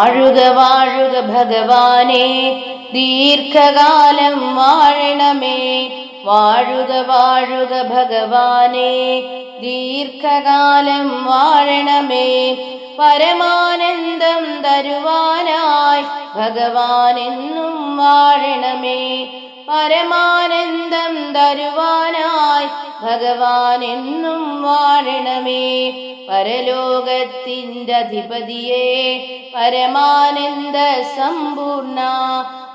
വാഴുക വാഴുക ഭഗവാനെ, ദീർഘകാലം വാഴണമേ. വാഴുക വാഴുക ഭഗവാനെ, ദീർഘകാലം വാഴണമേ. പരമാനന്ദം തരുവാനായി ഭഗവാനെന്നും വാഴണമേ. പരമാനന്ദം തരുവാനായി ഭഗവാനെന്നും വാഴണമേ. പരലോകത്തിൻ്റെ അധിപതിയെ പരമാനന്ദ സമ്പൂർണ,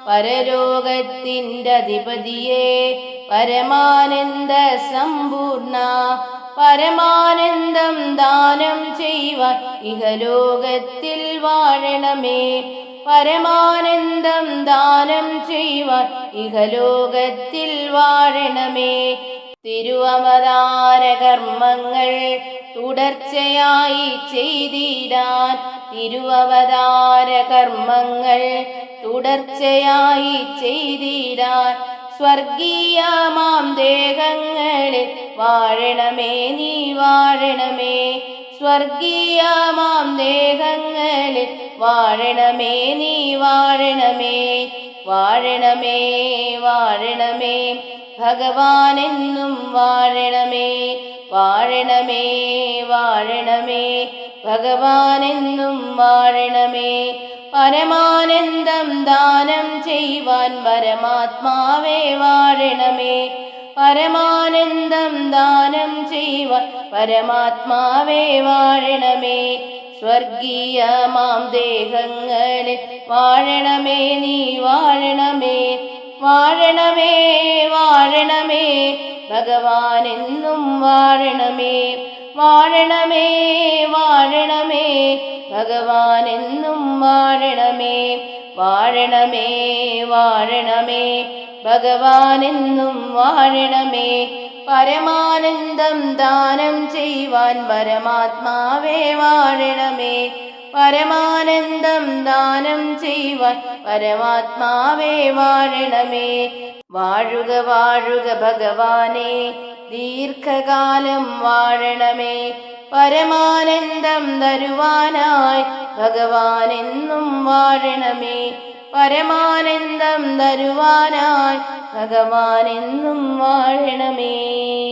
പരലോകത്തിൻ്റെ അധിപതിയെ പരമാനന്ദ സമ്പൂർണ. പരമാനന്ദം ദാനം ചെയ്യുവാൻ ഇഹലോകത്തിൽ വാഴണമേ. പരമാനന്ദം ദാനം ചെയ്യുവാൻ ഇഹലോകത്തിൽ വാഴണമേ. തിരുവവതാര കർമ്മങ്ങൾ തുടർച്ചയായി ചെയ്തിടാൻ, തിരുവവതാര കർമ്മങ്ങൾ തുടർച്ചയായി ചെയ്തിടാൻ. സ്വർഗീയമാം ദേഹങ്ങളിൽ വാഴണമേ നീ വാഴണമേ. സ്വർഗീയമാം ദേഹങ്ങളിൽ വാഴണമേ നീ വാഴണമേ. വാഴണമേ വാഴണമേ ഭഗവാനെന്നും വാഴണമേ. വാഴണമേ വാഴണമേ ഭഗവാനെന്നും വാഴണമേ. പരമാനന്ദം ദാനം ചെയ്യുവാൻ പരമാത്മാവേ വാഴണമേ. പരമാനന്ദം ദാനം ചെയ്യുവാൻ പരമാത്മാവേ വാഴണമേ. സ്വർഗീയമാം ദേഹങ്ങളിൽ വാഴണമേ നീ വാഴണമേ. വാഴണമേ വാഴണമേ ഭഗവാനെന്നും വാഴണമേ. വാഴണമേ വാഴണമേ ഭഗവാനെന്നും വാഴണമേ. വാഴണമേ വാഴണമേ ഭഗവാനെന്നും വാഴണമേ. പരമാനന്ദം ദാനം ചെയ്യുവാൻ പരമാത്മാവേ വാഴണമേ. പരമാനന്ദം ദാനം ചെയ്യുവാൻ പരമാത്മാവേ വാഴണമേ. വാഴുക വാഴുക ഭഗവാനെ, ദീർഘകാലം വാഴണമേ. പരമാനന്ദം തരുവാനായി ഭഗവാനെന്നും വാഴണമേ. പരമാനന്ദം തരുവാനായി ഭഗവാനെന്നും വാഴണമേ.